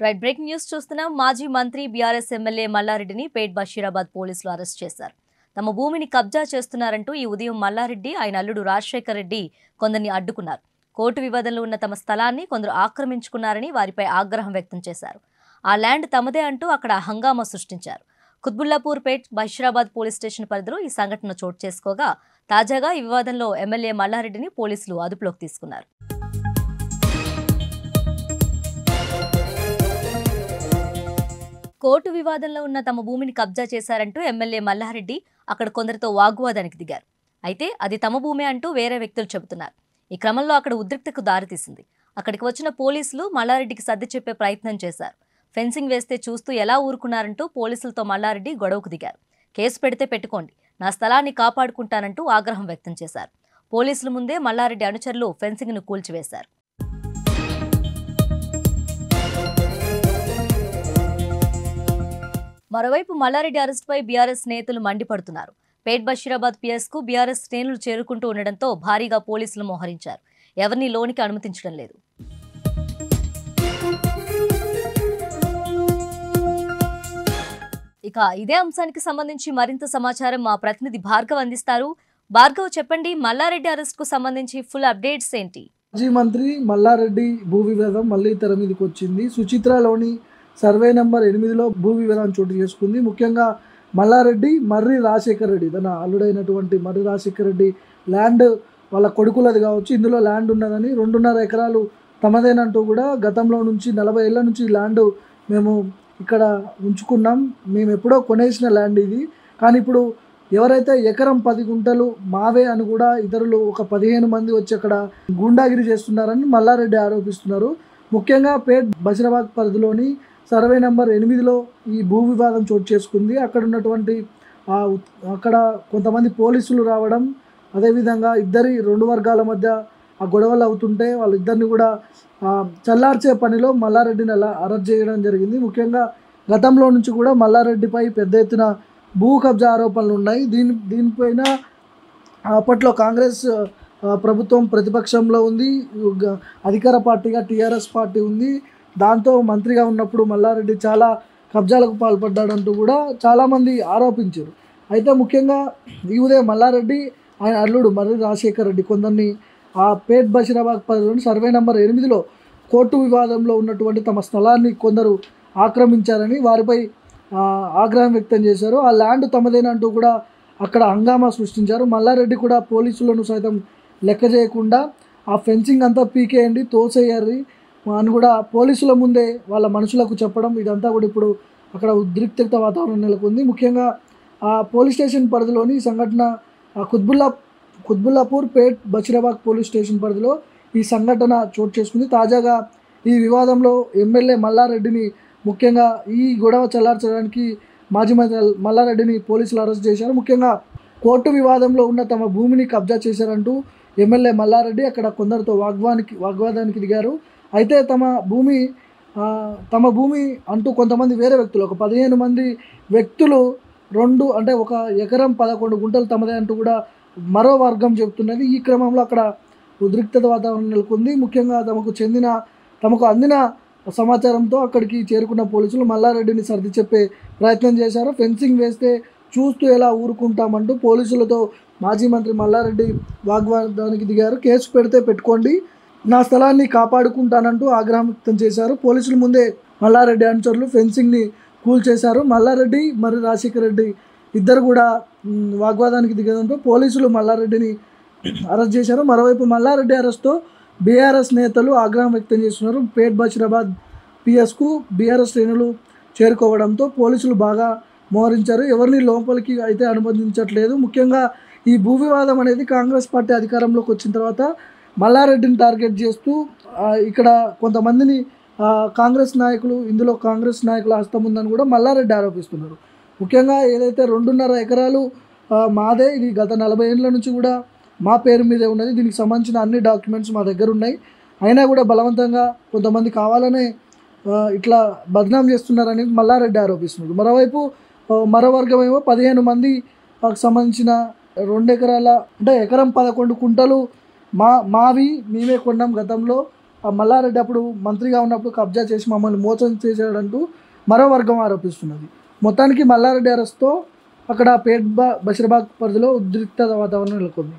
Right breaking news చూస్తున్నాం. మాజీ మంత్రి బీఆర్ఎస్ ఎమ్మెల్యే మల్లారెడ్డిని పేట్ బషీరాబాద్ పోలీసులు అరెస్ట్ చేశారు. తమ భూమిని కబ్జా చేస్తున్నారంటూ ఈ ఉదయం మల్లారెడ్డి ఆయన అల్లుడు రాజశేఖర్ రెడ్డి కొందరిని అడ్డుకున్నారు. కోర్టు వివాదంలో ఉన్న తమ స్థలాన్ని కొందరు ఆక్రమించుకున్నారని వారిపై ఆగ్రహం వ్యక్తం చేశారు. ఆ ల్యాండ్ తమదే అంటూ అక్కడ హంగామా సృష్టించారు. కుత్బుల్లాపూర్ పేట్ బషీరాబాద్ పోలీస్ స్టేషన్ పరిధిలో ఈ సంఘటన చోటు చేసుకోగా తాజాగా ఈ వివాదంలో ఎమ్మెల్యే మల్లారెడ్డిని పోలీసులు అదుపులోకి తీసుకున్నారు. కోర్టు వివాదంలో ఉన్న తమ భూమిని కబ్జా చేశారంటూ ఎమ్మెల్యే మల్లారెడ్డి అక్కడ కొందరితో వాగ్వాదానికి దిగారు. అయితే అది తమ భూమే అంటూ వేరే వ్యక్తులు చెబుతున్నారు. ఈ క్రమంలో అక్కడ ఉద్రిక్తకు దారితీసింది. అక్కడికి వచ్చిన పోలీసులు మల్లారెడ్డికి సర్ది చెప్పే ప్రయత్నం చేశారు. ఫెన్సింగ్ వేస్తే చూస్తూ ఎలా ఊరుకున్నారంటూ పోలీసులతో మల్లారెడ్డి గొడవకు దిగారు. కేసు పెడితే పెట్టుకోండి, నా స్థలాన్ని కాపాడుకుంటానంటూ ఆగ్రహం వ్యక్తం చేశారు. పోలీసుల ముందే మల్లారెడ్డి అనుచరులు ఫెన్సింగ్ను కూల్చివేశారు. మరోవైపు మల్లారెడ్డి అరెస్టుపై బీఆర్ఎస్ నేతలు మండిపడుతున్నారు. పేట్ బషీరాబాద్ పిఎస్కు బీఆర్ఎస్ శ్రేణులు చేరుకుంటూ ఉండడంతో భారీగా పోలీసులు మోహరించారు. ఎవరిని లోనికి అనుమతించడం లేదు. ఇక ఇదే అంశానికి సంబంధించి మరింత సమాచారం మా ప్రతినిధి భార్గవ్ అందిస్తారు. భార్గవ్, చెప్పండి, మల్లారెడ్డి అరెస్ట్ కు సంబంధించి ఫుల్ అప్డేట్స్ ఏంటి? మాజీ మంత్రి మల్లారెడ్డి భూ వివాదం మళ్లీ తెర మీదకి వచ్చింది. సుచిత్రలోని సర్వే నెంబర్ 8లో భూ వివాదం చోటు చేసుకుంది. ముఖ్యంగా మల్లారెడ్డి మర్రి రాజశేఖర్ రెడ్డి, తన అల్లుడైనటువంటి మర్రి రాజశేఖర్ రెడ్డి ల్యాండ్ వాళ్ళ కొడుకులది కావచ్చు, ఇందులో ల్యాండ్ ఉన్నదని 2.5 ఎకరాలు తమదేనంటూ కూడా గతంలో నుంచి 40 ఏళ్ల నుంచి ల్యాండ్ మేము ఇక్కడ ఉంచుకున్నాం, మేము ఎప్పుడో కొనేసిన ల్యాండ్ ఇది, కానీ ఇప్పుడు ఎవరైతే ఎకరం 10 గుంటలు మావే అని కూడా ఇతరులు ఒక 15 మంది వచ్చి అక్కడ గూండాగిరి చేస్తున్నారని మల్లారెడ్డి ఆరోపిస్తున్నారు. ముఖ్యంగా పేట్ బషీరాబాద్ పరిధిలోని సర్వే నెంబర్ 8లో ఈ భూ వివాదం చోటు చేసుకుంది. అక్కడ ఉన్నటువంటి అక్కడ కొంతమంది పోలీసులు రావడం, అదేవిధంగా ఇద్దరి 2 వర్గాల మధ్య ఆ గొడవలు అవుతుంటే వాళ్ళిద్దరిని కూడా చల్లార్చే పనిలో మల్లారెడ్డిని అలా అరెస్ట్ చేయడం జరిగింది. ముఖ్యంగా గతంలో నుంచి కూడా మల్లారెడ్డిపై పెద్ద ఎత్తున భూ కబ్జా ఆరోపణలు ఉన్నాయి. దీనిపైన అప్పట్లో కాంగ్రెస్ ప్రభుత్వం ప్రతిపక్షంలో ఉంది, అధికార పార్టీగా టీఆర్ఎస్ పార్టీ ఉంది. దాంతో మంత్రిగా ఉన్నప్పుడు మల్లారెడ్డి చాలా కబ్జాలకు పాల్పడ్డాడంటూ కూడా చాలామంది ఆరోపించారు. అయితే ముఖ్యంగా ఈ ఉదయం మల్లారెడ్డి ఆయన అల్లుడు మర్రి రాజశేఖర్ రెడ్డి కొందరిని ఆ పేట్ బషీరాబాద్ పరిధిలోని సర్వే నెంబర్ 8లో కోర్టు వివాదంలో ఉన్నటువంటి తమ స్థలాన్ని కొందరు ఆక్రమించారని వారిపై ఆగ్రహం వ్యక్తం చేశారు. ఆ ల్యాండ్ తమదేనంటూ కూడా అక్కడ హంగామా సృష్టించారు. మల్లారెడ్డి కూడా పోలీసులను సైతం లెక్క చేయకుండా ఆ ఫెన్సింగ్ అంతా పీకేయండి, తోసేయాలి అని కూడా పోలీసుల ముందే వాళ్ళ మనుషులకు చెప్పడం, ఇదంతా కూడా ఇప్పుడు అక్కడ ఉద్రిక్తత వాతావరణం నెలకొంది. ముఖ్యంగా ఆ పోలీస్ స్టేషన్ పరిధిలోని సంఘటన కుత్బుల్లాపూర్ పేట్ బషీరాబాద్ పోలీస్ స్టేషన్ పరిధిలో ఈ సంఘటన చోటు చేసుకుంది. తాజాగా ఈ వివాదంలో ఎమ్మెల్యే మల్లారెడ్డిని, ముఖ్యంగా ఈ గొడవ చల్లార్చడానికి మాజీ మంత్రి మల్లారెడ్డిని పోలీసులు అరెస్ట్ చేశారు. ముఖ్యంగా కోర్టు వివాదంలో ఉన్న తమ భూమిని కబ్జా చేశారంటూ ఎమ్మెల్యే మల్లారెడ్డి అక్కడ కొందరితో వాగ్వాదానికి దిగారు. అయితే తమ భూమి అంటూ కొంతమంది వేరే వ్యక్తులు, ఒక 15 మంది వ్యక్తులు అంటే ఒక ఎకరం 11 గుంటలు తమదే అంటూ కూడా మరో వర్గం చెబుతున్నది. ఈ క్రమంలో అక్కడ ఉద్రిక్తత వాతావరణం నెలకొంది. ముఖ్యంగా తమకు అందిన సమాచారంతో అక్కడికి చేరుకున్న పోలీసులు మల్లారెడ్డిని సర్ది చెప్పే ప్రయత్నం చేశారు. ఫెన్సింగ్ వేస్తే చూస్తూ ఎలా ఊరుకుంటామంటూ పోలీసులతో మాజీ మంత్రి మల్లారెడ్డి వాగ్వాదానికి దిగారు. కేసు పెడితే పెట్టుకోండి, నా స్థలాన్ని కాపాడుకుంటానంటూ ఆగ్రహం వ్యక్తం చేశారు. పోలీసుల ముందే మల్లారెడ్డి అనుచరులు ఫెన్సింగ్ని కూల్చేశారు. మల్లారెడ్డి మరి రాజశేఖర్ రెడ్డి ఇద్దరు కూడా వాగ్వాదానికి దిగడంతో పోలీసులు మల్లారెడ్డిని అరెస్ట్ చేశారు. మరోవైపు మల్లారెడ్డి అరెస్ట్తో బీఆర్ఎస్ నేతలు ఆగ్రహం వ్యక్తం చేస్తున్నారు. పేట్ బషీరాబాద్ పిఎస్కు బీఆర్ఎస్ శ్రేణులు చేరుకోవడంతో పోలీసులు బాగా మోహరించారు. ఎవరిని లోపలికి అయితే అనుమతించట్లేదు. ముఖ్యంగా ఈ భూ వివాదం అనేది కాంగ్రెస్ పార్టీ అధికారంలోకి వచ్చిన తర్వాత మల్లారెడ్డిని టార్గెట్ చేస్తూ ఇక్కడ కొంతమందిని కాంగ్రెస్ నాయకులు, ఇందులో కాంగ్రెస్ నాయకుల హస్తం ఉందని కూడా మల్లారెడ్డి ఆరోపిస్తున్నారు. ముఖ్యంగా ఏదైతే 2.5 ఎకరాలు మాదే, ఇది గత 40 ఏళ్ళ నుంచి కూడా మా పేరు మీదే ఉన్నది, దీనికి సంబంధించిన అన్ని డాక్యుమెంట్స్ మా దగ్గర ఉన్నాయి, అయినా కూడా బలవంతంగా కొంతమంది కావాలనే ఇట్లా బదనాం చేస్తున్నారని మల్లారెడ్డి ఆరోపిస్తున్నారు. మరోవైపు మరో వర్గం ఏమో 15 మందికి సంబంధించిన 2 ఎకరాల అంటే ఎకరం 11 కుంటలు మావి, మేమే కొన్నాం గతంలో, ఆ మల్లారెడ్డి అప్పుడు మంత్రిగా ఉన్నప్పుడు కబ్జా చేసి మమ్మల్ని మోసం చేశాడంటూ మరో వర్గం ఆరోపిస్తున్నది. మొత్తానికి మల్లారెడ్డి అరెస్ట్తో అక్కడ బషీరాబాద్ పరిధిలో ఉద్రిక్త వాతావరణం నెలకొంది.